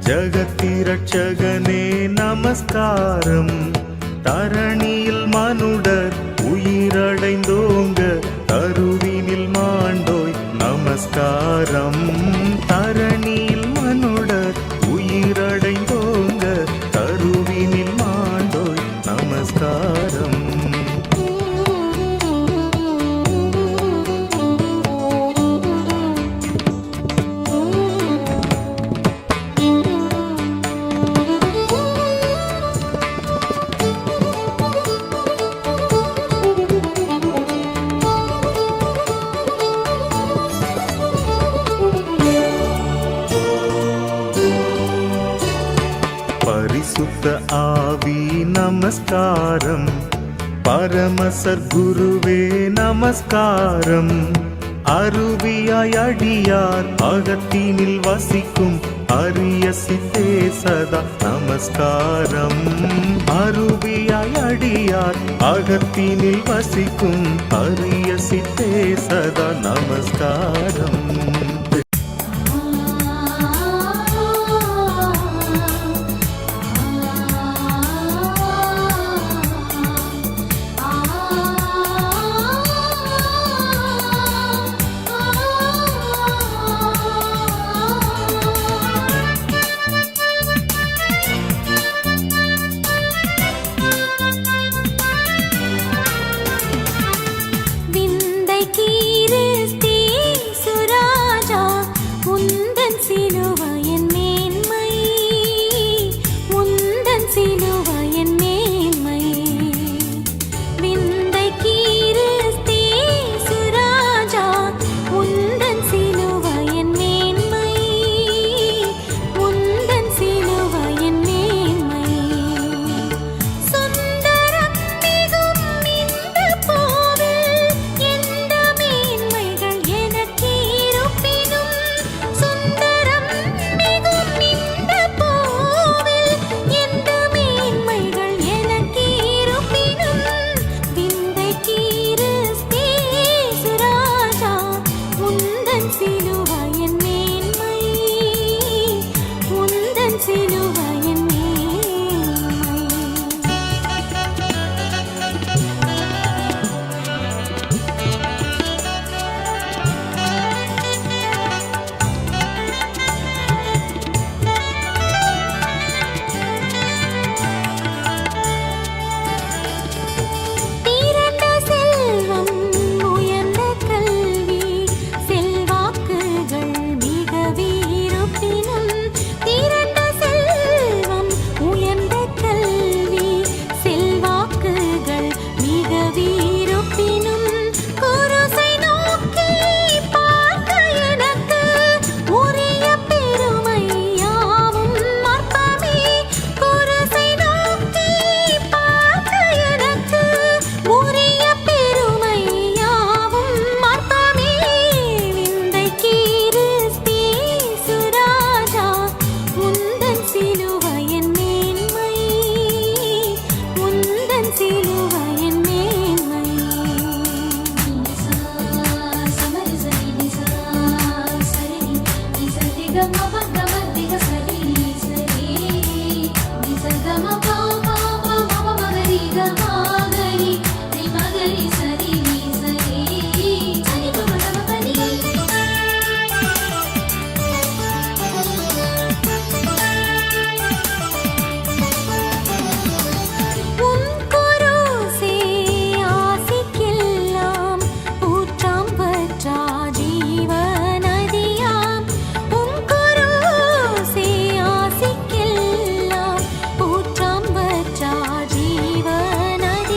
ஜகத்திரட்சகனே நமஸ்காரம். தரணியில் மனுடர் உயிரடைந்தோங்க தருவினில் மாண்டோய் நமஸ்காரம். தரணியில் மனுடர் உயிரடைந்தோங்க தருவினில் மாண்டோய் நமஸ்காரம். பரிசுத்த ஆவி நமஸ்காரம். பரமசர் குருவே நமஸ்காரம். அருவியாய் அடியார் அகத்தினில் வசிக்கும் அரிய சித்தே சதா நமஸ்காரம். அருவியாய் அடியார் அகத்தினில் வசிக்கும் அரிய சித்தே சதா நமஸ்காரம். நதி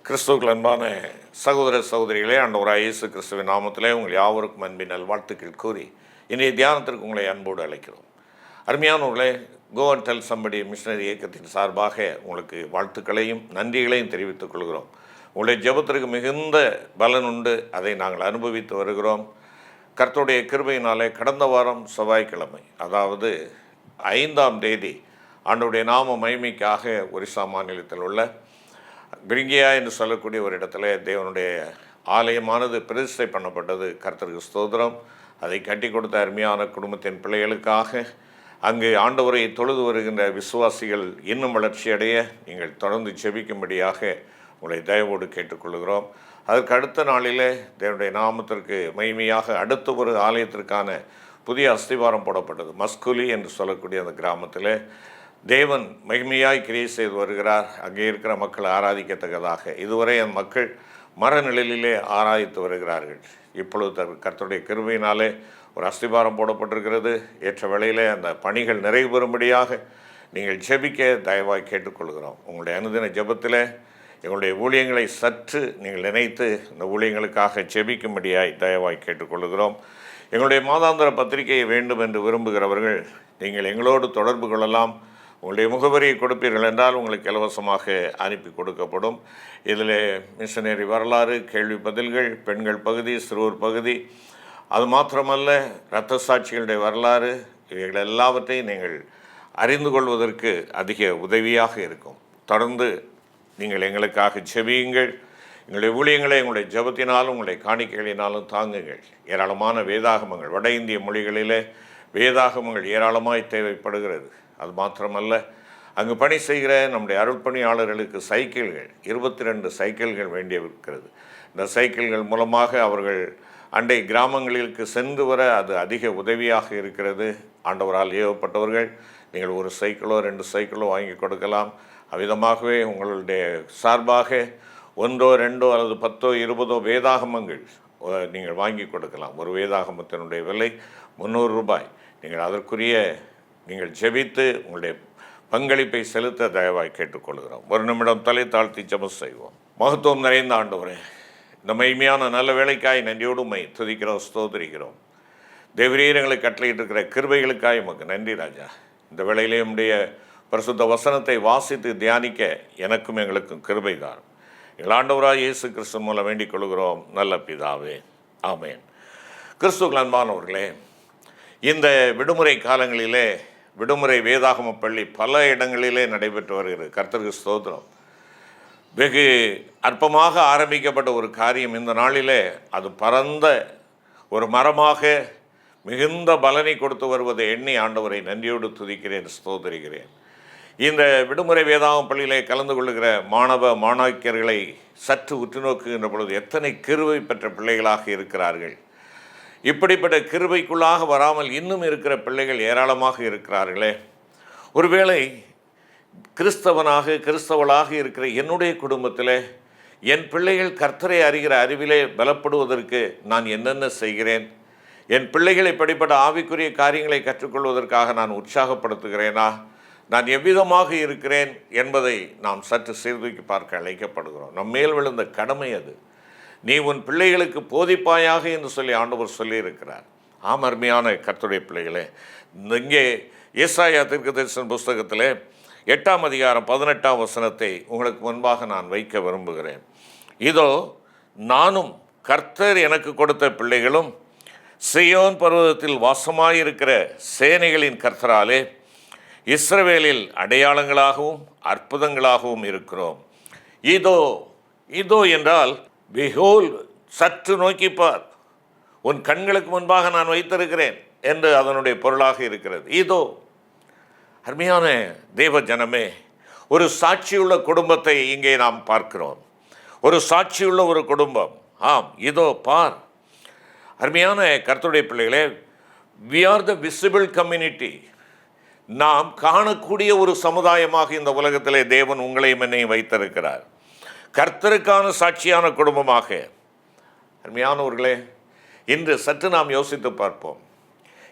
கிறிஸ்துவுக்குள் அன்பான சகோதர சகோதரிகளே, ஆண்டவராகிய இயேசு கிறிஸ்துவின் நாமத்திலே உங்கள் யாவருக்கும் அன்பின் நல்வாழ்த்துக்கள் கூறி இன்றைய தியானத்திற்கு உங்களை அன்போடு அழைக்கிறோம். அருமையானவர்களே, go and tell somebody missionary இயக்கத்தின் சார்பாக உங்களுக்கு வாழ்த்துக்களையும் நன்றிகளையும் தெரிவித்துக் கொள்கிறோம். உங்களுடைய ஜெபத்திற்கு மிகுந்த பலன் உண்டு, அதை நாங்கள் அனுபவித்து வருகிறோம். கர்த்தருடைய கிருபையினாலே கடந்த வாரம் செவ்வாய்க்கிழமை, அதாவது 5ஆம் தேதி, ஆண்டவருடைய நாம மகிமைக்காக ஒரிசா மாநிலத்தில் உள்ள பிரிங்கியா என்று சொல்லக்கூடிய ஒரு இடத்துல தேவனுடைய ஆலயமானது பிரதிஷ்டை பண்ணப்பட்டது. கர்த்தருக்கு ஸ்தோத்திரம். அதை கட்டி கொடுத்த அருமையான குடும்பத்தின் பிள்ளைகளுக்காக அங்கு ஆண்டவரை தொழுது வருகின்ற விசுவாசிகள் இன்னும் வளர்ச்சியடைய நீங்கள் தொடர்ந்து செபிக்கும்படியாக உங்களை தயவோடு கேட்டுக்கொள்கிறோம். அதற்கு அடுத்த நாளிலே தேவனுடைய நாமத்திற்கு மகிமையாக அடுத்த ஒரு ஆலயத்திற்கான புதிய அஸ்திவாரம் போடப்பட்டது. மஸ்குலி என்று சொல்லக்கூடிய அந்த கிராமத்தில் தேவன் மகிமையாய் கிரியை செய்து வருகிறார். அங்கே இருக்கிற மக்கள் ஆராதிக்கத்தக்கதாக இதுவரை அந்த மக்கள் மரநிழலிலே ஆராதித்து வருகிறார்கள். இப்பொழுது கர்த்தருடைய கிருபையினாலே ஒரு அஸ்திபாரம் போடப்பட்டிருக்கிறது. ஏற்ற வேளையிலே அந்த பணிகள் நிறைவு பெறும்படியாக நீங்கள் ஜெபிக்க தயவாய் கேட்டுக்கொள்கிறோம். உங்களுடைய அனுதின ஜெபத்தில் எங்களுடைய ஊழியங்களை சற்று நீங்கள் நினைத்து இந்த ஊழியங்களுக்காக ஜெபிக்கும்படியாய் தயவாய் கேட்டுக்கொள்கிறோம். எங்களுடைய மாதாந்திர பத்திரிகையை வேண்டும் என்று விரும்புகிறவர்கள் நீங்கள் எங்களோடு தொடர்பு கொள்ளலாம். உங்களுடைய முகவரியை கொடுப்பீர்கள் என்றால் உங்களுக்கு இலவசமாக அனுப்பி கொடுக்கப்படும். இதில் மிஷனரி வரலாறு, கேள்வி பதில்கள், பெண்கள் பகுதி, சிறுவர் பகுதி, அது மாத்திரமல்ல இரத்த சாட்சிகளுடைய வரலாறு, இவைகள் எல்லாவற்றையும் நீங்கள் அறிந்து கொள்வதற்கு அதிக உதவியாக இருக்கும். தொடர்ந்து நீங்கள் எங்களுக்காக செபியுங்கள். எங்களுடைய ஊழியங்களை உங்களுடைய ஜெபத்தினாலும் உங்களுடைய காணிக்கைகளினாலும் தாங்குங்கள். ஏராளமான வேதாகமங்கள், வட இந்திய மொழிகளிலே வேதாகமங்கள் ஏராளமாய் தேவைப்படுகிறது. அது மாத்திரமல்ல, அங்கு பணி செய்கிற நம்முடைய அருள்பணியாளர்களுக்கு சைக்கிள்கள், 22 சைக்கிள்கள் வேண்டியிருக்கிறது. இந்த சைக்கிள்கள் மூலமாக அவர்கள் அண்டை கிராமங்களுக்கு சென்று வர அது அதிக உதவியாக இருக்கிறது. ஆண்டவரால் ஏவப்பட்டவர்கள் நீங்கள் ஒரு சைக்கிளோ 2 சைக்கிளோ வாங்கி கொடுக்கலாம். அவ்விதமாகவே உங்களுடைய சார்பாக 1, 2 அல்லது 10, 20 வேதாகமங்கள் நீங்கள் வாங்கி கொடுக்கலாம். ஒரு வேதாகமத்தினுடைய விலை 300 ரூபாய். நீங்கள் அதற்குரிய நீங்கள் ஜெபித்து உங்களுடைய பங்களிப்பை செலுத்த தயவாய் கேட்டுக்கொள்கிறோம். ஒரு நிமிடம் தலை தாழ்த்தி ஜெபம் செய்வோம். மகத்துவம் நிறைந்த ஆண்டவரே, இந்த மகிமையான நல்ல வேலைக்காய் நன்றியோடு உம்மை துதிக்கிறோம், ஸ்தோத்திரிக்கிறோம். தேவரீர் எங்களுக்கு கட்டளையிட்டு இருக்கிற கிருபைகளுக்காய் உமக்கு நன்றி ராஜா. இந்த வேளையிலே உம்முடைய பரிசுத்த வசனத்தை வாசித்து தியானிக்க எனக்கும் எங்களுக்கும் கிருபை தான். எங்கள் ஆண்டவராய் இயேசு கிறிஸ்து மூலம் வேண்டிக் கொள்கிறோம் நல்ல பிதாவே, ஆமேன். கிறிஸ்துவுக்குள் அன்பானவர்களே, இந்த விடுமுறை காலங்களிலே விடுமுறை வேதாகம பள்ளி பல இடங்களிலே நடைபெற்று வருகிறது. கர்த்தருக்கு ஸ்தோத்திரம். வெகு அற்பமாக ஆரம்பிக்கப்பட்ட ஒரு காரியம் இந்த நாளிலே அது பரந்த ஒரு மரமாக மிகுந்த பலனை கொடுத்து வருவதை எண்ணி ஆண்டவரை நன்றியோடு துதிக்கிறேன், ஸ்தோத்திரிக்கிறேன். இந்த விடுமுறை வேதாகம பள்ளியிலே கலந்து கொள்ளுகிற மாணவ மாணாக்கியர்களை சற்று உற்று நோக்குகின்ற பொழுது எத்தனை கிருபை பெற்ற பிள்ளைகளாக இருக்கிறார்கள். இப்படிப்பட்ட கிருபைக்குள்ளாக வராமல் இன்னும் இருக்கிற பிள்ளைகள் ஏராளமாக இருக்கிறார்களே. ஒருவேளை கிறிஸ்தவளாக இருக்கிற என்னுடைய குடும்பத்தில் என் பிள்ளைகள் கர்த்தரை அறிகிற அறிவிலே பலப்படுவதற்கு நான் என்னென்ன செய்கிறேன், என் பிள்ளைகள் இப்படிப்பட்ட ஆவிக்குரிய காரியங்களை கற்றுக்கொள்வதற்காக நான் உற்சாகப்படுத்துகிறேனா, நான் எவ்விதமாக இருக்கிறேன் என்பதை நாம் சற்று சீர்தூக்கி பார்க்க அழைக்கப்படுகிறோம். நம் மேல் விழுந்த கடமை அது. நீ உன் பிள்ளைகளுக்கு போதிப்பாயாக என்று சொல்லி ஆண்டவர் சொல்லியிருக்கிறார். அருமையான கர்த்தருடைய பிள்ளைகளே, இங்கே ஏசாயா தீர்க்கதரிசன புஸ்தகத்தில் 8ஆம் அதிகாரம் 18ஆம் வசனத்தை உங்களுக்கு முன்பாக நான் வைக்க விரும்புகிறேன். இதோ நானும் கர்த்தர் எனக்கு கொடுத்த பிள்ளைகளும் சீயோன் பர்வதத்தில் வாசமாயிருக்கிற சேனைகளின் கர்த்தராலே இஸ்ரவேலில் அடையாளங்களாகவும் அற்புதங்களாகவும் இருக்கிறோம். இதோ இதோ என்றால் behold, சற்று நோக்கிப்பார், உன் கண்களுக்கு முன்பாக நான் வைத்திருக்கிறேன் என்று அதனுடைய பொருளாக இருக்கிறது. இதோ அருமையான தேவ ஜனமே, ஒரு சாட்சியுள்ள குடும்பத்தை இங்கே நாம் பார்க்கிறோம். ஒரு சாட்சியுள்ள ஒரு குடும்பம். ஆம், இதோ பார். அருமையான கர்த்தருடைய பிள்ளைகளே, we are the visible community. நாம் காணக்கூடிய ஒரு சமுதாயமாக இந்த உலகத்திலே தேவன் உங்களையும் என்னையும் வைத்திருக்கிறார். கர்த்தருக்கான சாட்சியான குடும்பமாக. அருமையானவர்களே, இன்று சற்று நாம் யோசித்து பார்ப்போம்.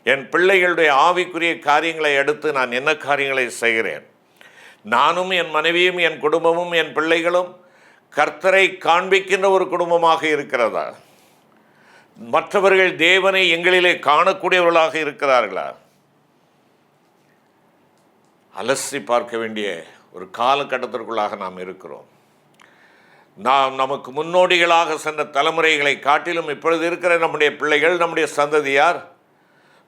என் பிள்ளைகளுடைய ஆவிக்குரிய காரியங்களை அடுத்து நான் என்ன காரியங்களை செய்கிறேன்? நானும் என் மனைவியும் என் குடும்பமும் என் பிள்ளைகளும் கர்த்தரை காண்பிக்கின்ற ஒரு குடும்பமாக இருக்கிறதா? மற்றவர்கள் தேவனை எங்களிலே காணக்கூடியவர்களாக இருக்கிறார்களா? அலசி பார்க்க வேண்டிய ஒரு காலகட்டத்திற்குள்ளாக நாம் இருக்கிறோம். நமக்கு முன்னோடிகளாக சென்ற தலைமுறைகளை காட்டிலும் இப்பொழுது இருக்கிற நம்முடைய பிள்ளைகள், நம்முடைய சந்ததியார்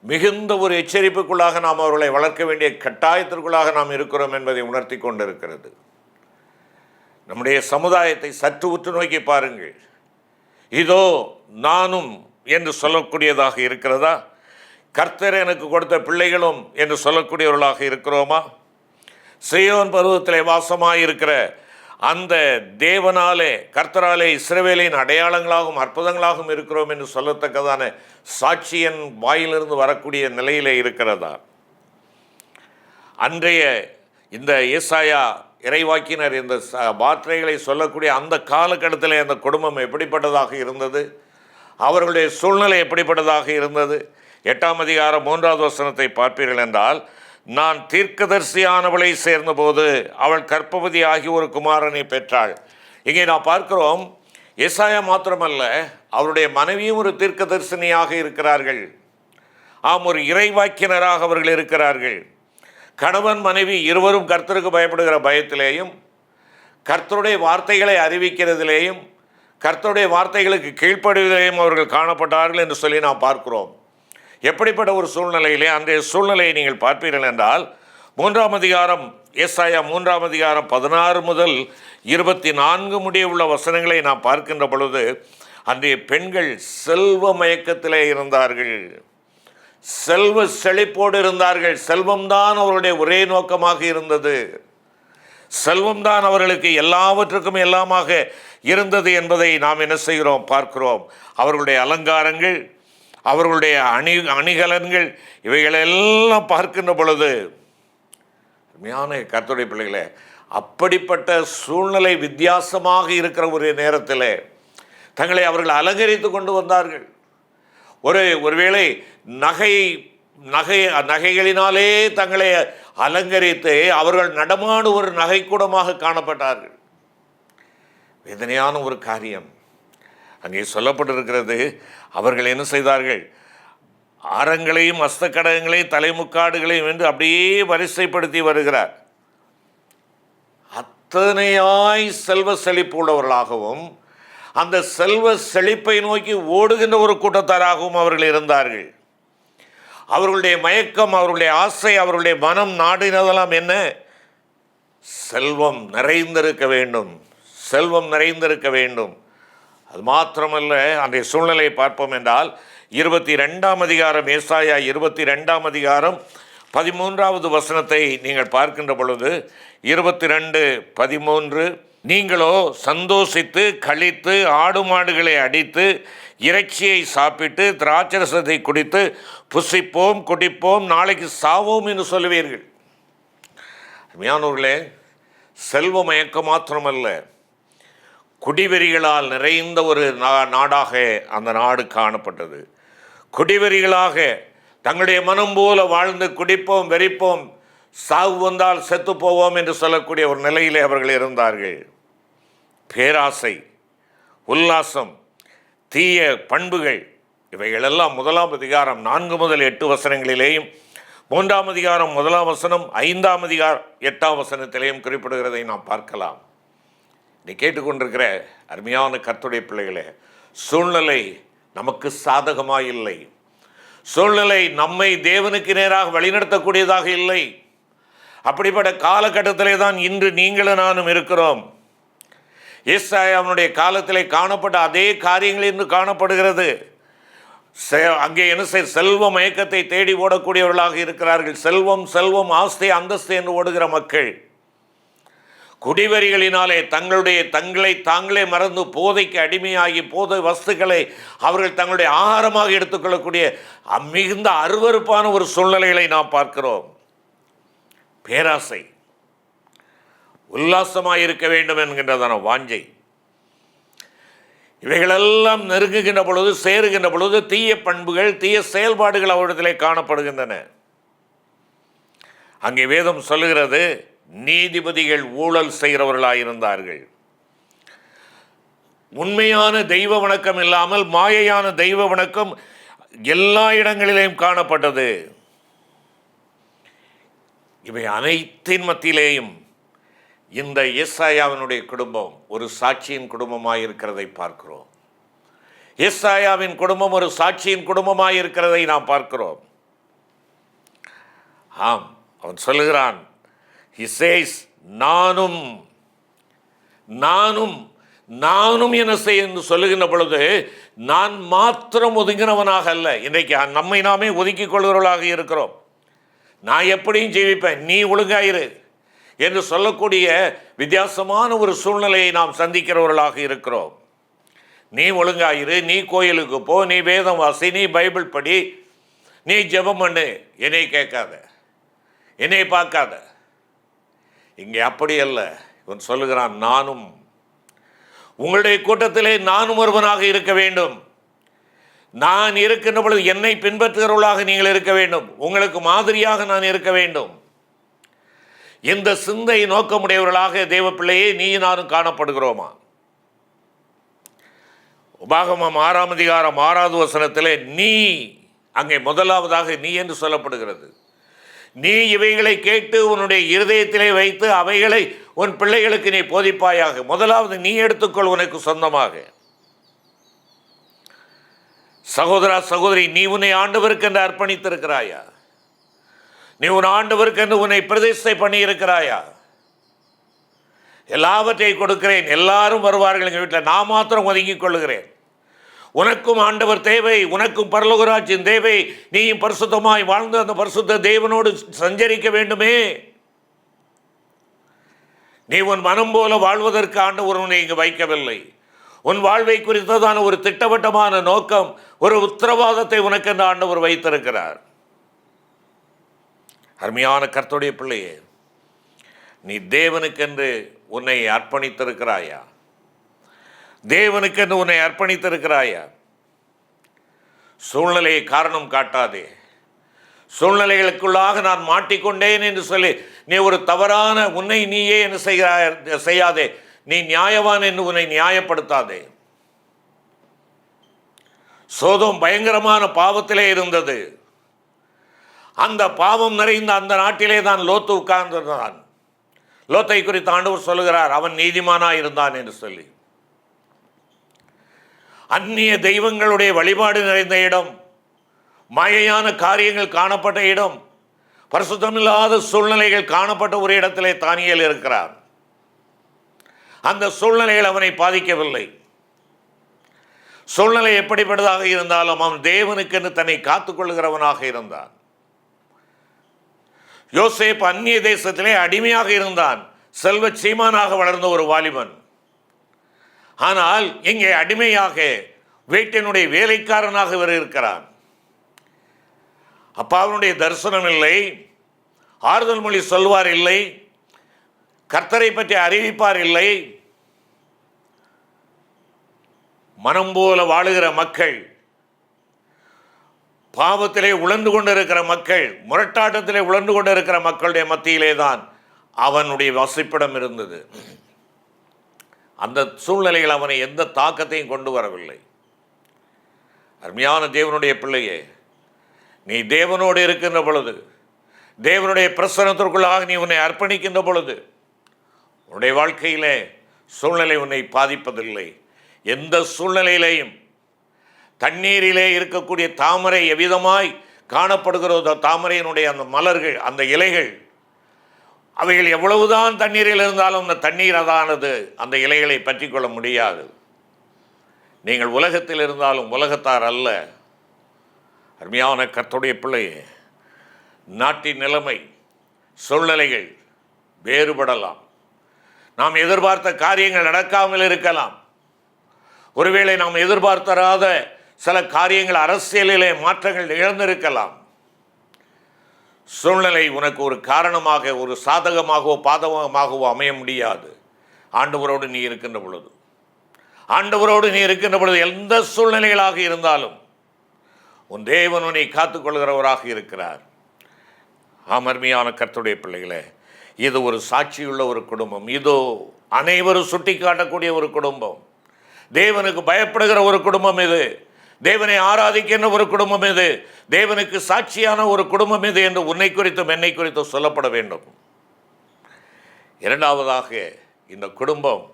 மிகுந்த ஒரு எச்சரிப்புக்குள்ளாக நாம் அவர்களை வளர்க்க வேண்டிய கட்டாயத்திற்குள்ளாக நாம் இருக்கிறோம் என்பதை உணர்த்தி கொண்டிருக்கிறது. நம்முடைய சமுதாயத்தை சற்று உற்று நோக்கி பாருங்கள். இதோ நானும் என்று சொல்லக்கூடியதாக இருக்கிறதா? கர்த்தர் எனக்கு கொடுத்த பிள்ளைகளும் என்று சொல்லக்கூடியவர்களாக இருக்கிறோமா? சீயோன் பருவத்திலே வாசமாயிருக்கிற அந்த தேவனாலே, கர்த்தராலே இஸ்ரவேலின் அடையாளங்களாகவும் அற்புதங்களாகவும் இருக்கிறோம் என்று சொல்லத்தக்கதான சாட்சியன் வாயிலிருந்து வரக்கூடிய நிலையிலே இருக்கிறதா? அன்றைய இந்த ஏசாயா இறைவாக்கினர் இந்த வார்த்தைகளை சொல்லக்கூடிய அந்த காலகட்டத்தில் அந்த குடும்பம் எப்படிப்பட்டதாக இருந்தது? அவர்களுடைய சூழ்நிலை எப்படிப்பட்டதாக இருந்தது? 8ஆம் அதிகாரம் 3வது வசனத்தை பார்ப்பீர்கள் என்றால், நான் தீர்க்கதரிசியானவளை சேர்ந்தபோது அவள் கர்ப்பவதி ஆகி ஒரு குமாரனை பெற்றாள். இங்கே நான் பார்க்கிறோம், ஏசாயா மாத்திரமல்ல, அவருடைய மனைவியும் ஒரு தீர்க்கதரிசனியாக இருக்கிறார்கள். ஆம், ஒரு இறைவாக்கினராக அவர்கள் இருக்கிறார்கள். கணவன் மனைவி இருவரும் கர்த்தருக்கு பயப்படுகிற பயத்திலேயும், கர்த்தருடைய வார்த்தைகளை அறிவிக்கிறதிலேயும், கர்த்தருடைய வார்த்தைகளுக்கு கீழ்ப்படுவதிலேயும் அவர்கள் காணப்பட்டார்கள் என்று சொல்லி நாம் பார்க்கிறோம். எப்படிப்பட்ட ஒரு சூழ்நிலையிலே அன்றைய சூழ்நிலையை நீங்கள் பார்ப்பீர்கள் என்றால், 3ஆம் அதிகாரம் ஏசாயா 3ஆம் அதிகாரம் 16 முதல் 24 முடிய உள்ள வசனங்களை நாம் பார்க்கின்ற பொழுது, அன்றைய பெண்கள் செல்வ மயக்கத்திலே இருந்தார்கள், செல்வ செழிப்போடு இருந்தார்கள். செல்வம்தான் அவருடைய ஒரே நோக்கமாக இருந்தது. செல்வம்தான் அவர்களுக்கு எல்லாவற்றுக்கும் எல்லாமாக இருந்தது என்பதை நாம் என்ன செய்கிறோம், பார்க்கிறோம். அவர்களுடைய அலங்காரங்கள், அவர்களுடைய அணிகலன்கள், இவைகளெல்லாம் பார்க்கின்ற பொழுது, உண்மையான கர்த்தருடைய பிள்ளைகளே, அப்படிப்பட்ட சூழ்நிலை வித்தியாசமாக இருக்கிற ஒரு நேரத்தில் தங்களை அவர்கள் அலங்கரித்து கொண்டு வந்தார்கள். ஒருவேளை நகைகளினாலே தங்களை அலங்கரித்து அவர்கள் நடமாடு ஒரு நகைக்கூடமாக காணப்பட்டார்கள். வேதனையான ஒரு காரியம் அங்கே சொல்லப்பட்டிருக்கிறது. அவர்கள் என்ன செய்தார்கள்? ஆரங்களையும் அஸ்தக்கடகங்களையும் தலைமுக்காடுகளையும் என்று அப்படியே வரிசைப்படுத்தி வருகிறார். அத்தனையாய் செல்வ செழிப்பு உள்ளவர்களாகவும் அந்த செல்வ செழிப்பை நோக்கி ஓடுகின்ற ஒரு கூட்டத்தாராகவும் அவர்கள் இருந்தார்கள். அவர்களுடைய மயக்கம், அவர்களுடைய ஆசை, அவர்களுடைய மனம் நாடினதெல்லாம் என்ன? செல்வம் நிறைந்திருக்க வேண்டும், செல்வம் நிறைந்திருக்க வேண்டும். அது மாத்திரமல்ல, அன்றைய சூழ்நிலையை பார்ப்போம் என்றால் 22ஆம் அதிகாரம் ஏசாயா 22ஆம் அதிகாரம் 13வது வசனத்தை நீங்கள் பார்க்கின்ற பொழுது, 22:13, நீங்களோ சந்தோஷித்து களித்து ஆடு மாடுகளை அடித்து இறைச்சியை சாப்பிட்டு திராட்சரசத்தை குடித்து புசிப்போம் குடிப்போம் நாளைக்கு சாவோம் என்று சொல்லுவீர்கள். அருமையானவர்களே, செல்வ மயக்கம் மாத்திரமல்ல, குடிவெறிகளால் நிறைந்த ஒரு நாடாக அந்த நாடு காணப்பட்டது. குடிவெறிகளாக தங்களுடைய மனம் போல வாழ்ந்து குடிப்போம் வெறிப்போம், சாவு வந்தால் செத்து போவோம் என்று சொல்லக்கூடிய ஒரு நிலையிலே அவர்கள் இருந்தார்கள். பேராசை, உல்லாசம், தீய பண்புகள், இவைகளெல்லாம் 1ஆம் அதிகாரம் 4 முதல் 8 வசனங்களிலேயும், 3ஆம் அதிகாரம் 1ஆம் வசனம், 5ஆம் அதிகாரம் 8ஆம் வசனத்திலேயும் குறிப்பிடுகிறதை நாம் பார்க்கலாம். நீ கேட்டுக்கொண்டிருக்கிற அருமையான கர்த்தருடைய பிள்ளைகளே, சூழ்நிலை நமக்கு சாதகமாக இல்லை. சூழ்நிலை நம்மை தேவனுக்கு நேராக வழிநடத்தக்கூடியதாக இல்லை. அப்படிப்பட்ட காலகட்டத்திலே தான் இன்று நீங்களும் நானும் இருக்கிறோம். ஏசாயாவினுடைய காலத்திலே காணப்பட்ட அதே காரியங்கள் இன்று காணப்படுகிறது. அங்கே என்ன செல்வ மயக்கத்தை தேடி ஓடக்கூடியவர்களாக இருக்கிறார்கள். செல்வம் செல்வம் ஆஸ்தி அந்தஸ்து என்று ஓடுகிற மக்கள் குடிவரிகளினாலே தங்களை தாங்களே மறந்து போதைக்கு அடிமையாகி போதை வஸ்துக்களை அவர்கள் தங்களுடைய ஆகாரமாக எடுத்துக்கொள்ளக்கூடிய மிகுந்த அருவருப்பான ஒரு சூழ்நிலைகளை நாம் பார்க்கிறோம். பேராசை, உல்லாசமாக இருக்க வேண்டும் என்கின்றதான வாஞ்சை, இவைகளெல்லாம் நெருங்குகின்ற பொழுது சேருகின்ற பொழுது தீய பண்புகள் தீய செயல்பாடுகள் அவரிடத்திலே காணப்படுகின்றன. அங்கே வேதம் சொல்லுகிறது, நீதிபதிகள் ஊழல் செய்கிறவர்களாக இருந்தார்கள். உண்மையான தெய்வ வணக்கம் இல்லாமல் மாயையான தெய்வ வணக்கம் எல்லா இடங்களிலேயும் காணப்பட்டது. இவை அனைத்தின் மத்தியிலேயும் இந்த ஏசாயாவினுடைய குடும்பம் ஒரு சாட்சியின் குடும்பமாய் இருக்கிறதை பார்க்கிறோம். ஏசாயாவின் குடும்பம் ஒரு சாட்சியின் குடும்பமாய் இருக்கிறதை நாம் பார்க்கிறோம். ஆம், அவன் சொல்லுகிறான், he says, நானும் நானும் நானும் என்ன செய்ய என்று சொல்லுகின்ற பொழுது நான் மாத்திரம் ஒதுங்கினவனாக அல்ல. இன்றைக்கு நம்மை நாமே ஒதுக்கிக் கொள்கிறவர்களாக இருக்கிறோம். நான் எப்படியும் ஜீவிப்பேன், நீ ஒழுங்காயிரு என்று சொல்லக்கூடிய வித்தியாசமான ஒரு சூழ்நிலையை நாம் சந்திக்கிறவர்களாக இருக்கிறோம். நீ ஒழுங்காயிரு, நீ கோயிலுக்கு போ, நீ வேதம் வாசி, நீ பைபிள் படி, நீ ஜெபம் பண்ணு, என்னை கேட்காத, என்னை பார்க்காத. இங்கே அப்படி அல்ல. இவன் சொல்லுகிறான், நானும் உங்களுடைய கூட்டத்திலே நானும் ஒருவனாக இருக்க வேண்டும். நான் இருக்கின்ற பொழுது என்னை பின்பற்றுகிறவர்களாக நீங்கள் இருக்க வேண்டும். உங்களுக்கு மாதிரியாக நான் இருக்க வேண்டும். இந்த சிந்தை நோக்கமுடையவர்களாக தேவ பிள்ளையே நீ நானும் காணப்படுகிறோமா? உபாகமம் 6ஆம் அதிகாரம் 6வது வசனத்திலே நீ, அங்கே முதலாவதாக நீ என்று சொல்லப்படுகிறது. நீ இவைகளை கேட்டு உன்னுடைய இருதயத்திலே வைத்து அவைகளை உன் பிள்ளைகளுக்கு நீ போதிப்பாயாக. முதலாவது நீ எடுத்துக்கொள் உனக்கு சொந்தமாக. சகோதரா சகோதரி, நீ உன்னை ஆண்டவருக்கு என்று அர்ப்பணித்திருக்கிறாயா? நீ உன் ஆண்டவருக்கு என்று உன்னை பிரதிஷ்டை பண்ணி இருக்கிறாயா? எல்லாவற்றை கொடுக்கிறேன், எல்லாரும் வருவார்கள் எங்கள் வீட்டில், நான் மாத்திரம் ஒதுங்கிக் கொள்ளுகிறேன். உனக்கும் ஆண்டவர் தேவை, உனக்கும் பரலோகராஜ்யம் தேவை. நீயும் பரிசுத்தமாய் வாழ்ந்து அந்த பரிசுத்த தேவனோடு சஞ்சரிக்க வேண்டுமே. நீ உன் மனம் போல வாழ்வதற்கு ஆண்டவர் உன்னை இங்கு வைக்கவில்லை. உன் வாழ்வை குறித்ததான ஒரு திட்டவட்டமான நோக்கம், ஒரு உத்தரவாதத்தை உனக்கு அந்த ஆண்டவர் வைத்திருக்கிறார். அருமையான கர்த்தருடைய பிள்ளையே, நீ தேவனுக்கென்று உன்னை அர்ப்பணித்திருக்கிறாயா? தேவனுக்கென்று உன்னை அர்ப்பணித்திருக்கிறாயா? சூழ்நிலையை காரணம் காட்டாதே. சூழ்நிலைகளுக்குள்ளாக நான் மாட்டிக்கொண்டேன் என்று சொல்லி நீ ஒரு தவறான உன்னை நீயே என்ன செய்யாதே. நீ நியாயவான் என்று உன்னை நியாயப்படுத்தாதே. சோதோம் பயங்கரமான பாவத்திலே இருந்தது. அந்த பாவம் நிறைந்த அந்த நாட்டிலே தான் லோத்து உட்கார்ந்திருந்தான். லோத்தை குறித்து ஆண்டவர் சொல்லுகிறார், அவன் நீதிமானாய் இருந்தான் என்று சொல்லி. அந்நிய தெய்வங்களுடைய வழிபாடு நிறைந்த இடம், மாயையான காரியங்கள் காணப்பட்ட இடம், பரிசுத்தமில்லாத சூழ்நிலைகள் காணப்பட்ட ஒரு இடத்திலே தானியேல் இருக்கிறார். அந்த சூழ்நிலைகள் அவனை பாதிக்கவில்லை. சூழ்நிலை எப்படிப்பட்டதாக இருந்தாலும் அவன் தேவனுக்கென்று தன்னை காத்துக்கொள்கிறவனாக இருந்தான். யோசேப்பு அந்நிய தேசத்திலே அடிமையாக இருந்தான். செல்வ சீமானாக வளர்ந்த ஒரு வாலிபன். ஆனால் இங்கே அடிமையாக வீட்டினுடைய வேலைக்காரனாக இவர் இருக்கிறான். அப்பாவினுடைய தரிசனம் இல்லை, ஆறுதல் மொழி சொல்வார் இல்லை, கர்த்தரை பற்றி அறிவிப்பார் இல்லை. மனம் போல வாழுகிற மக்கள், பாவத்திலே உழந்து கொண்டிருக்கிற மக்கள், முரட்டாட்டத்திலே உழந்து கொண்டிருக்கிற மக்களுடைய மத்தியிலே தான் அவனுடைய வசிப்பிடம் இருந்தது. அந்த சூழ்நிலைகள் அவனை எந்த தாக்கத்தையும் கொண்டு வரவில்லை. அருமையான தேவனுடைய பிள்ளையே, நீ தேவனோடு இருக்கின்ற பொழுது, தேவனுடைய பிரசன்னத்திற்குள்ளாக நீ உன்னை அர்ப்பணிக்கின்ற பொழுது, உன்னுடைய வாழ்க்கையிலே சூழ்நிலை உன்னை பாதிப்பதில்லை. எந்த சூழ்நிலையிலேயும் தண்ணீரிலே இருக்கக்கூடிய தாமரை எவ்விதமாய் காணப்படுகிறதோ, தாமரையினுடைய அந்த மலர்கள், அந்த இலைகள், அவைகள் எவ்வளவுதான் தண்ணீரில் இருந்தாலும் அந்த தண்ணீர் அதானது அந்த இலைகளை பற்றி கொள்ள முடியாது. நீங்கள் உலகத்தில் இருந்தாலும் உலகத்தார் அல்ல. அருமையான கர்த்தருடைய பிள்ளையே, நாட்டின் நிலைமை, சூழ்நிலைகள் வேறுபடலாம். நாம் எதிர்பார்த்த காரியங்கள் நடக்காமல் இருக்கலாம். ஒருவேளை நாம் எதிர்பார்த்தராத சில காரியங்கள், அரசியலிலே மாற்றங்கள் நிகழ்ந்திருக்கலாம். சூழ்நிலை உனக்கு ஒரு காரணமாக, ஒரு சாதகமாகவோ பாதகமாகவோ அமைய முடியாது. ஆண்டவரோடு நீ இருக்கின்ற பொழுது, ஆண்டவரோடு நீ இருக்கின்ற பொழுது எந்த சூழ்நிலைகளாக இருந்தாலும் உன் தேவன் உன்னை காத்துக்கொள்கிறவராக இருக்கிறார். அருமையான கர்த்தருடைய பிள்ளைகளே, இது ஒரு சாட்சியுள்ள ஒரு குடும்பம். இதோ அனைவரும் சுட்டி காட்டக்கூடிய ஒரு குடும்பம். தேவனுக்கு பயப்படுகிற ஒரு குடும்பம் இது, தேவனை ஆராதிக்கின்ற ஒரு குடும்பம் இது, தேவனுக்கு சாட்சியான ஒரு குடும்பம் இது என்று உன்னை குறித்தும் என்னை குறித்தும் சொல்லப்பட வேண்டும். இரண்டாவதாக, இந்த குடும்பம்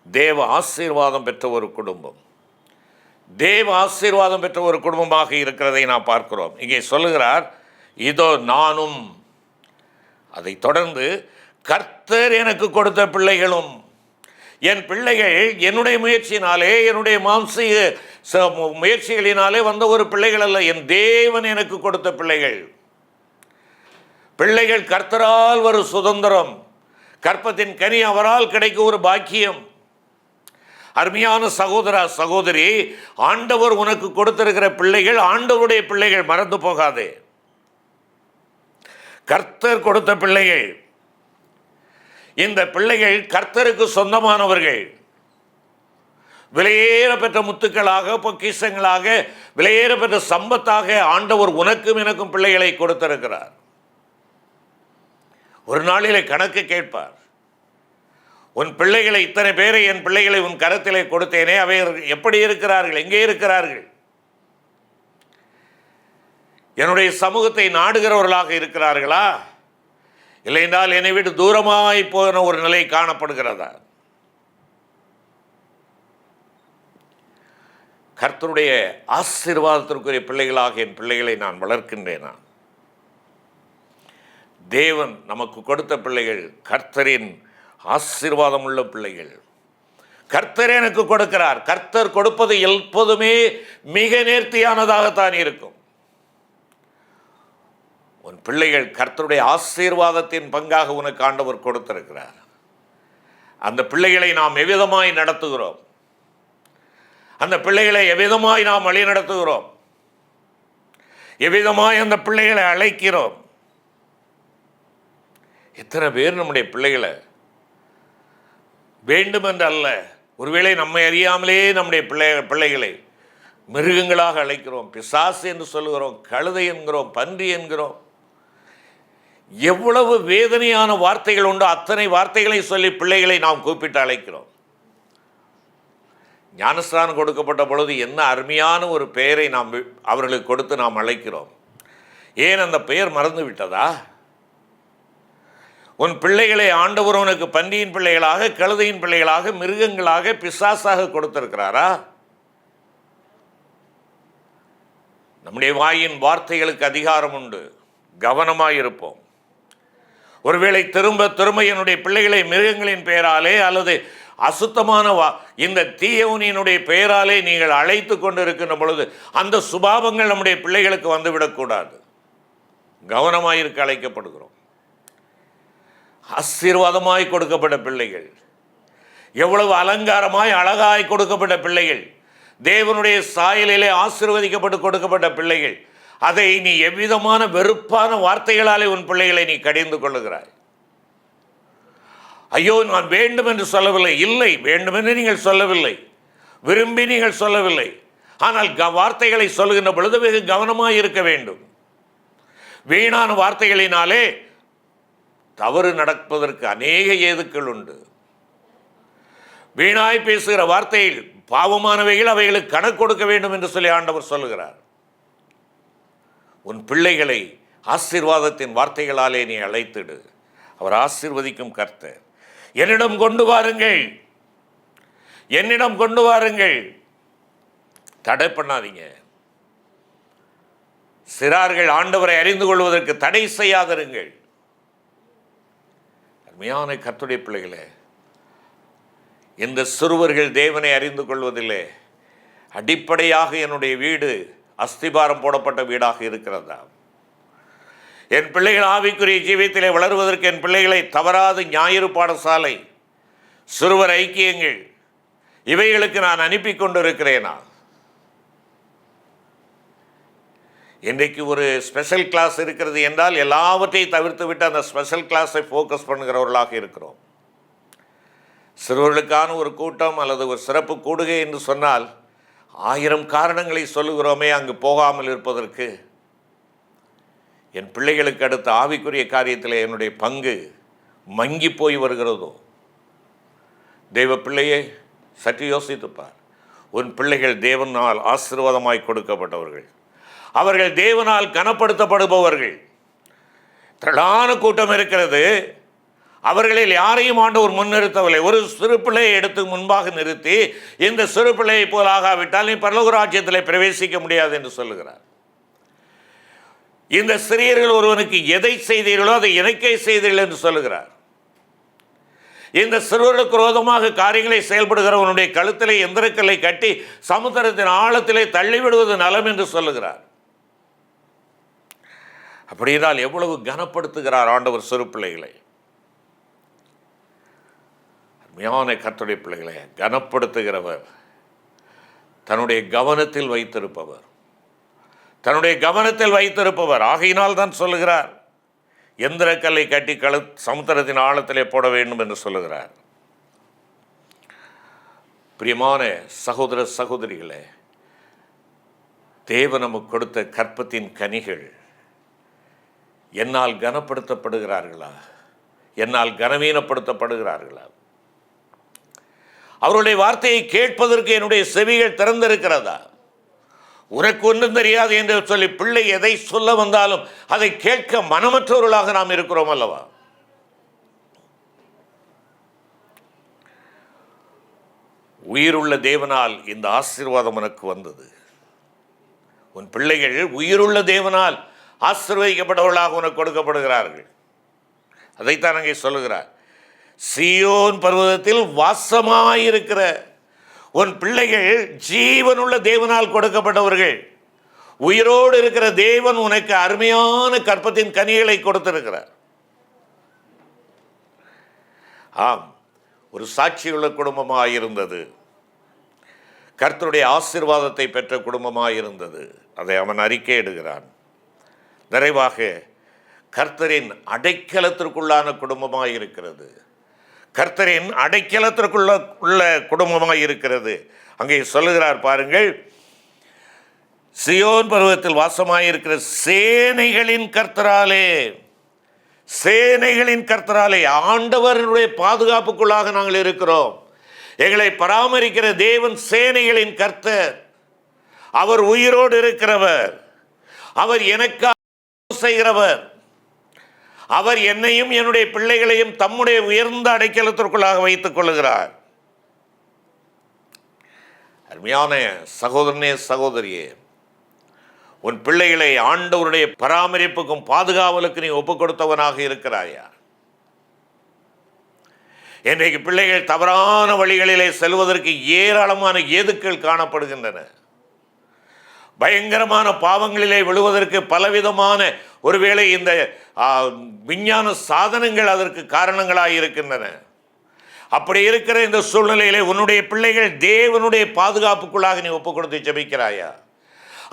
தேவ ஆசீர்வாதம் பெற்ற ஒரு குடும்பம், தேவ ஆசீர்வாதம் பெற்ற ஒரு குடும்பமாக இருக்கிறதை நாம் பார்க்கிறோம். இங்கே சொல்லுகிறார், இதோ நானும், அதை தொடர்ந்து கர்த்தர் எனக்கு கொடுத்த பிள்ளைகளும். என் பிள்ளைகள் என்னுடைய முயற்சியினாலே, என்னுடைய மாம்சீக முயற்சிகளினாலே வந்த ஒரு பிள்ளைகள் அல்ல, என் தேவன் எனக்கு கொடுத்த பிள்ளைகள். பிள்ளைகள் கர்த்தரால் ஒரு சுதந்திரம், கற்பத்தின் கனி அவரால் கிடைக்கும் ஒரு பாக்கியம். அருமையான சகோதரா சகோதரி, ஆண்டவர் உனக்கு கொடுத்திருக்கிற பிள்ளைகள் ஆண்டவருடைய பிள்ளைகள், மறந்து போகாதே. கர்த்தர் கொடுத்த பிள்ளைகள், இந்த பிள்ளைகள் கர்த்தருக்கு சொந்தமானவர்கள். விலையேற பெற்ற முத்துக்களாக, பொக்கிஷங்களாக, விலையேற பெற்ற சம்பத்தாக ஆண்டவர் உனக்கும் எனக்கும் பிள்ளைகளை கொடுத்திருக்கிறார். ஒரு நாளிலே கணக்கு கேட்பார். உன் பிள்ளைகளை, இத்தனை பேரை என் பிள்ளைகளை உன் கரத்திலே கொடுத்தேனே, அவை எப்படி இருக்கிறார்கள், எங்கே இருக்கிறார்கள்? என்னுடைய சமூகத்தை நாடுகிறவர்களாக இருக்கிறார்களா, இல்லை என்றால் என்னை விட்டு தூரமாய் போன ஒரு நிலை காணப்படுகிறதா? கர்த்தருடைய ஆசீர்வாதத்திற்குரிய பிள்ளைகளாக என் பிள்ளைகளை நான் வளர்க்கின்றேனா? தேவன் நமக்கு கொடுத்த பிள்ளைகள் கர்த்தரின் ஆசீர்வாதம் உள்ள பிள்ளைகள். கர்த்தர் எனக்கு கொடுக்கிறார். கர்த்தர் கொடுப்பது எப்போதுமே மிக நேர்த்தியானதாகத்தான் இருக்கும். உன் பிள்ளைகள் கர்த்தருடைய ஆசீர்வாதத்தின் பங்காக உனக்கு ஆண்டவர் கொடுத்திருக்கிறார். அந்த பிள்ளைகளை நாம் எவ்விதமாய் நடத்துகிறோம், அந்த பிள்ளைகளை எவ்விதமாய் நாம் வழி நடத்துகிறோம், எவ்விதமாய் அந்த பிள்ளைகளை அழைக்கிறோம். எத்தனை பேர் நம்முடைய பிள்ளைகளை வேண்டுமென்று அல்ல, ஒருவேளை நம்மை அறியாமலே நம்முடைய பிள்ளைகளை மிருகங்களாக அழைக்கிறோம், பிசாசு என்று சொல்லுகிறோம், கழுதை என்கிறோம், பன்றி என்கிறோம். எவ்வளவு வேதனையான வார்த்தைகள் உண்டோ அத்தனை வார்த்தைகளை சொல்லி பிள்ளைகளை நாம் கூப்பிட்டு அழைக்கிறோம். ஞானஸ்நானம் கொடுக்கப்பட்ட பொழுது என்ன அருமையான ஒரு பெயரை நாம் அவர்களுக்கு கொடுத்து நாம் அழைக்கிறோம். ஏன் அந்த பெயர் மறந்து விட்டதா? உன் பிள்ளைகளை ஆண்டவர் உனக்கு பன்றியின் பிள்ளைகளாக, கழுதையின் பிள்ளைகளாக, மிருகங்களாக, பிசாசாக கொடுத்திருக்கிறாரா? நம்முடைய வாயின் வார்த்தைகளுக்கு அதிகாரம் உண்டு, கவனமாயிருப்போம். ஒருவேளை திரும்ப திரும்ப என்னுடைய பிள்ளைகளை மிருகங்களின் பெயராலே அல்லது அசுத்தமான இந்த தீயவனினுடைய பெயராலே நீங்கள் அழைத்து கொண்டு இருக்கின்ற பொழுது அந்த சுபாவங்கள் நம்முடைய பிள்ளைகளுக்கு வந்துவிடக்கூடாது. கவனமாயிருக்க அழைக்கப்படுகிறோம். ஆசீர்வாதமாய் கொடுக்கப்பட்ட பிள்ளைகள், எவ்வளவு அலங்காரமாய் அழகாய் கொடுக்கப்பட்ட பிள்ளைகள், தேவனுடைய சாயலிலே ஆசீர்வதிக்கப்பட்டு கொடுக்கப்பட்ட பிள்ளைகள், அதை நீ எவ்விதமான வெறுப்பான வார்த்தைகளாலே உன் பிள்ளைகளை நீ கடிந்து கொள்ளுகிறாய். ஐயோ, நான் வேண்டும் என்று சொல்லவில்லை, இல்லை, வேண்டுமென்று நீங்கள் சொல்லவில்லை, விரும்பி நீங்கள் சொல்லவில்லை. ஆனால் வார்த்தைகளை சொல்லுகின்ற பொழுது வெகு கவனமாக இருக்க வேண்டும். வீணான வார்த்தைகளினாலே தவறு நடப்பதற்கு அநேக ஏதுக்கள் உண்டு. வீணாய் பேசுகிற வார்த்தையில் பாவமானவைகள், அவைகளுக்கு கணக்கு கொடுக்க வேண்டும் என்று சொல்லி ஆண்டவர் சொல்லுகிறார். உன் பிள்ளைகளை ஆசீர்வாதத்தின் வார்த்தைகளாலே நீ அழைத்திடு. அவர் ஆசீர்வதிக்கும் கர்த்தர். என்னிடம் கொண்டு வாருங்கள், என்னிடம் கொண்டு வாருங்கள், தடை பண்ணாதீங்க. சிறார்கள் ஆண்டவரை அறிந்து கொள்வதற்கு தடை செய்யாதிருங்கள். அருமையான கர்த்தருடைய பிள்ளைகளே, இந்த சிறுவர்கள் தேவனை அறிந்து கொள்வதில்லை. அடிப்படையாக என்னுடைய வீடு அஸ்திபாரம் போடப்பட்ட வீடாக இருக்கிறதா? என் பிள்ளைகள் ஆவிக்குரிய ஜீவியத்திலே வளருவதற்கு என் பிள்ளைகளை தவறாது ஞாயிறு பாடசாலை, சிறுவர் ஐக்கியங்கள், இவைகளுக்கு நான் அனுப்பி கொண்டிருக்கிறேனா? இன்றைக்கு ஒரு ஸ்பெஷல் கிளாஸ் இருக்கிறது என்றால் எல்லாவற்றையும் தவிர்த்து விட்டு அந்த ஸ்பெஷல் கிளாஸை ஃபோக்கஸ் பண்ணுகிறவர்களாக இருக்கிறோம். சிறுவர்களுக்கான ஒரு கூட்டம் அல்லது ஒரு சிறப்பு கூடுகை என்று சொன்னால் 1000 காரணங்களை சொல்லுகிறோமே அங்கு போகாமல் இருப்பதற்கு. என் பிள்ளைகளுக்கு அடுத்த ஆவிக்குரிய காரியத்தில் என்னுடைய பங்கு மங்கி போய் வருகிறதோ? தெய்வ பிள்ளையே, சற்று யோசித்துப்பார். உன் பிள்ளைகள் தேவனால் ஆசீர்வாதமாய் கொடுக்கப்பட்டவர்கள். அவர்கள் தேவனால் கனப்படுத்தப்படுபவர்கள். திரளான கூட்டம் இருக்கிறது. அவர்களில் யாரையும் ஆண்டவர் முன்னிறுத்தவில்லை. ஒரு சிறு பிள்ளையை எடுத்து முன்பாக நிறுத்தி, இந்த சிறு பிள்ளையை போல் ஆகாவிட்டால் நீ பரலோக ராஜ்யத்தில் பிரவேசிக்க முடியாது என்று சொல்லுகிறார். இந்த சிறியர்கள் ஒருவனுக்கு எதை செய்தீர்களோ அதை எனக்கே செய்தீர்கள் என்று சொல்லுகிறார். இந்த சிறுவர்களுக்கு விரோதமாக காரியங்களை செயல்படுகிறவனுடைய கழுத்திலே எந்திரக்கல்லை கட்டி சமுத்திரத்தின் ஆழத்திலே தள்ளிவிடுவது நலம் என்று சொல்லுகிறார். அப்படினால் எவ்வளவு கனப்படுத்துகிறார் ஆண்டவர் சிறு பிள்ளைகளை. அருமையான கர்த்தருடைய பிள்ளைகளை கனப்படுத்துகிறவர், தன்னுடைய கவனத்தில் வைத்திருப்பவர், தன்னுடைய கவனத்தில் வைத்திருப்பவர். ஆகையினால் தான் சொல்லுகிறார், எந்திரக்கல்லை கட்டி சமுத்திரத்தின் ஆழத்திலே போட வேண்டும் என்று சொல்லுகிறார். பிரியமான சகோதர சகோதரிகளே, தேவன் நமக்கு கொடுத்த கற்பத்தின் கனிகள் என்னால் கனப்படுத்தப்படுகிறார்களா? என்னால் கனவீனப்படுத்தப்படுகிறார்களா? அவருடைய வார்த்தையை கேட்பதற்கு என்னுடைய செவிகள் திறந்திருக்கிறதா? உனக்கு ஒன்றும் தெரியாது என்று சொல்லி பிள்ளை எதை சொல்ல வந்தாலும் அதை கேட்க மனமற்றவர்களாக நாம் இருக்கிறோம் அல்லவா? உயிருள்ள தேவனால் இந்த ஆசீர்வாதம் எனக்கு வந்தது. உன் பிள்ளைகள் உயிருள்ள தேவனால் ஆசீர்வதிக்கப்பட்டவர்களாக உனக்கு கொடுக்கப்படுகிறார்கள். அதைத்தான் அங்கே சொல்லுகிறார். சீயோன் பர்வதத்தில் வாசமாயிருக்கிற உன் பிள்ளைகள் ஜீவனுள்ள தேவனால் கொடுக்கப்பட்டவர்கள். உயிரோடு இருக்கிற தேவன் உனக்கு அருமையான கற்பத்தின் கனிகளை கொடுத்திருக்கிறார். ஆம், ஒரு சாட்சியுள்ள குடும்பமாயிருந்தது. கர்த்தருடைய ஆசீர்வாதத்தை பெற்ற குடும்பமாயிருந்தது. அதை அவன் அறிக்கையிடுகிறான். நிறைவாக கர்த்தரின் அடைக்கலத்திற்குள்ளான குடும்பமாயிருக்கிறது. கர்த்தரின் அடைக்கலத்திற்குள்ள குடும்பமாய் இருக்கிறது. அங்கே சொல்லுகிறார் பாருங்கள், சியோன் பர்வதத்தில் வாசமாயிருக்கிற சேனைகளின் கர்த்தராலே, சேனைகளின் கர்த்தராலே, ஆண்டவருடைய பாதுகாப்புக்குள்ளாக நாங்கள் இருக்கிறோம். எங்களை பராமரிக்கிற தேவன் சேனைகளின் கர்த்தர். அவர் உயிரோடு இருக்கிறவர். அவர் எனக்காக செய்கிறவர். அவர் என்னையும் என்னுடைய பிள்ளைகளையும் தம்முடைய உயர்ந்த அடைக்கலத்திற்குள்ளாக வைத்துக் கொள்ளுகிறார். அருமையான சகோதரனே, சகோதரியே, உன் பிள்ளைகளை ஆண்டவருடைய பராமரிப்புக்கும் பாதுகாவலுக்கு நீ ஒப்புக் கொடுத்தவனாக இருக்கிறாயா? இன்றைக்கு பிள்ளைகள் தவறான வழிகளிலே செல்வதற்கு ஏராளமான ஏதுக்கள் காணப்படுகின்றன. பயங்கரமான பாவங்களிலே விழுவதற்கு பலவிதமான, ஒருவேளை இந்த விஞ்ஞான சாதனங்கள் அதற்கு காரணங்களாக இருக்கின்றன. அப்படி இருக்கிற இந்த சூழ்நிலையிலே உன்னுடைய பிள்ளைகள் தேவனுடைய பாதுகாப்புக்குள்ளாக நீ ஒப்புக் கொடுத்து ஜெபிக்கிறாயா?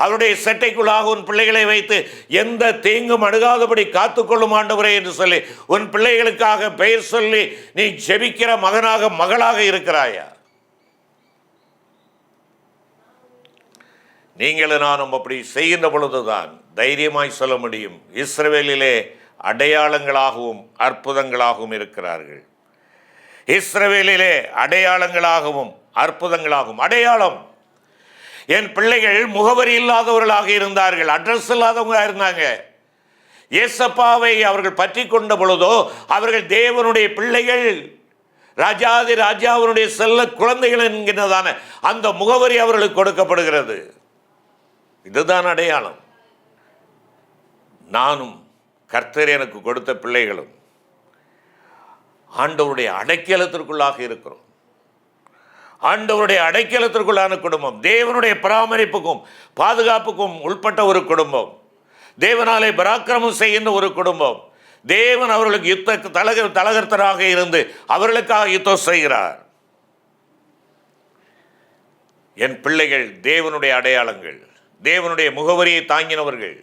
அவருடைய செட்டைக்குள்ளாக உன் பிள்ளைகளை வைத்து எந்த தீங்கும் அணுகாதபடி காத்துக்கொள்ளும் ஆண்டவரே என்று சொல்லி உன் பிள்ளைகளுக்காக பெயர் சொல்லி நீ ஜெபிக்கிற மகனாக மகளாக இருக்கிறாயா? நீங்களும் நானும் அப்படி செய்கின்ற பொழுதுதான் தைரியமாய் சொல்ல முடியும், இஸ்ரவேலிலே அடையாளங்களாகவும் அற்புதங்களாகவும் இருக்கிறார்கள். இஸ்ரவேலிலே அடையாளங்களாகவும் அற்புதங்களாகவும். அடையாளம், என் பிள்ளைகள் முகவரி இல்லாதவர்களாக இருந்தார்கள், அட்ரஸ் இல்லாதவங்க இருந்தாங்க. ஏசப்பாவை அவர்கள் பற்றி கொண்ட பொழுதோ அவர்கள் தேவனுடைய பிள்ளைகள், ராஜாதி ராஜாவினுடைய செல்ல குழந்தைகள் என்கிறதான அந்த முகவரி அவர்களுக்கு கொடுக்கப்படுகிறது. இதுதான் அடையாளம். நானும் கர்த்தர் எனக்கு கொடுத்த பிள்ளைகளும் ஆண்டவருடைய அடைக்கலத்திற்குள்ளாக இருக்கிறோம். ஆண்டவருடைய அடைக்கலத்திற்குள்ளான குடும்பம், தேவனுடைய பராமரிப்புக்கும் பாதுகாப்புக்கும் உட்பட்ட ஒரு குடும்பம், தேவனாலே பராக்கிரமம் செய்கின்ற ஒரு குடும்பம். தேவன் அவர்களுக்கு யுத்த தலகர்த்தராக இருந்து அவர்களுக்காக யுத்தம் செய்கிறார். என் பிள்ளைகள் தேவனுடைய அடையாளங்கள், தேவனுடைய முகவரியை தாங்கினவர்கள்.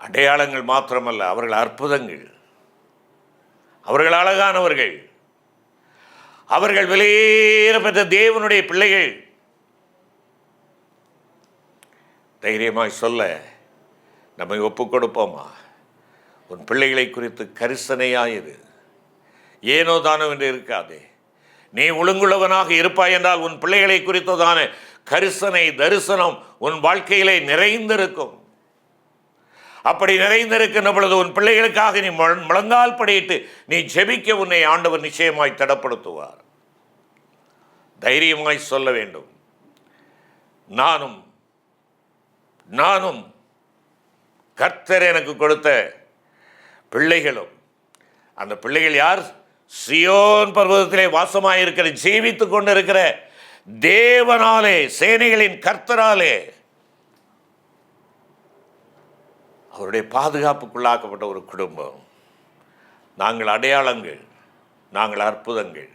அடையாளங்கள் மாத்திரமல்ல, அவர்கள் அற்புதங்கள், அவர்கள் அழகானவர்கள், அவர்கள் வெளியேற பெற்ற தேவனுடைய பிள்ளைகள். தைரியமாய் சொல்ல நம்மை ஒப்புக் கொடுப்போமா? உன் பிள்ளைகளை குறித்து கரிசனையாயிரு. ஏனோ தானோ என்று இருக்காதே. நீ ஒழுங்குள்ளவனாக இருப்பாய் என்றால் உன் பிள்ளைகளை குறித்ததான கரிசனை தரிசனம் உன் வாழ்க்கையிலே நிறைந்திருக்கும். அப்படி நிறைந்திருக்கின்ற பொழுது உன் பிள்ளைகளுக்காக நீ முழங்கால் படியிட்டு நீ ஜெபிக்க உன்னை ஆண்டவர் நிச்சயமாய் தடப்படுத்துவார். தைரியமாய் சொல்ல வேண்டும், நானும் கர்த்தர் எனக்கு கொடுத்த பிள்ளைகளும். அந்த பிள்ளைகள் யார்? சியோன் பர்வதத்திலே வாசமாயிருக்கிற, ஜீவித்துக் கொண்டிருக்கிற தேவனாலே, சேனைகளின் கர்த்தராலே அவருடைய பாதுகாப்புக்குள்ளாக்கப்பட்ட ஒரு குடும்பம். நாங்கள் அடையாளங்கள், நாங்கள் அற்புதங்கள்.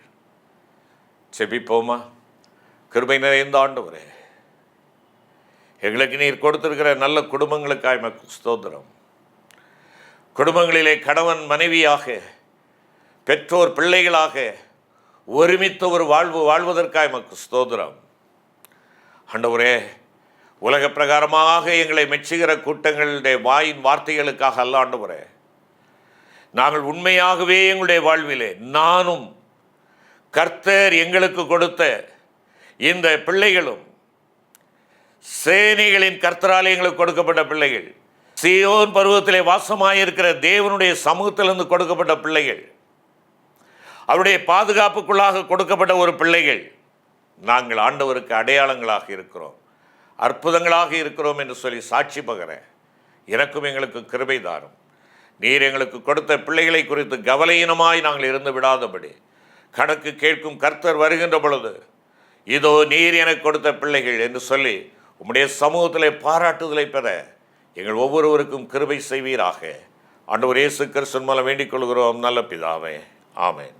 செபிப்போமா? கிருபை நிறைந்த ஆண்டவரே, எங்களுக்கு நீர் கொடுத்திருக்கிற நல்ல குடும்பங்களுக்காய் மக்கு ஸ்தோத்திரம். குடும்பங்களிலே கணவன் மனைவியாக, பெற்றோர் பிள்ளைகளாக ஒருமித்த ஒரு வாழ்வு வாழ்வதற்காய் மக்கு ஸ்தோத்திரம். ஆண்டவரே, உலக பிரகாரமாக எங்களை மெச்சுகிற கூட்டங்களுடைய வாயின் வார்த்தைகளுக்காக அல்ல ஆண்டவரே, நாங்கள் உண்மையாகவே எங்களுடைய வாழ்விலே நானும் கர்த்தர் எங்களுக்கு கொடுத்த இந்த பிள்ளைகளும் சேனைகளின் கர்த்தராலே எங்களுக்கு கொடுக்கப்பட்ட பிள்ளைகள், சீயோன் பருவத்திலே வாசமாயிருக்கிற தேவனுடைய சமூகத்திலிருந்து கொடுக்கப்பட்ட பிள்ளைகள், அவருடைய பாதுகாப்புக்குள்ளாக கொடுக்கப்பட்ட ஒரு பிள்ளைகள். நாங்கள் ஆண்டவருக்கு அடையாளங்களாக இருக்கிறோம், அற்புதங்களாக இருக்கிறோம் என்று சொல்லி சாட்சி பகர எனக்கும் எங்களுக்கு கிருபை தாரும். நீர் எங்களுக்கு கொடுத்த பிள்ளைகளை குறித்து கவலையினமாய் நாங்கள் இருந்து விடாதபடி, கணக்கு கேட்கும் கர்த்தர் வருகின்ற பொழுது இதோ நீர் எனக்கு கொடுத்த பிள்ளைகள் என்று சொல்லி உம்முடைய சமூகத்திலே பாராட்டுதலை பெற எங்கள் ஒவ்வொருவருக்கும் கிருபை செய்வீராக. ஆண்டவர் இயேசு கிறிஸ்துவின் மூலம் வேண்டிக் கொள்கிறோம் நல்ல பிதாவே. ஆமென்.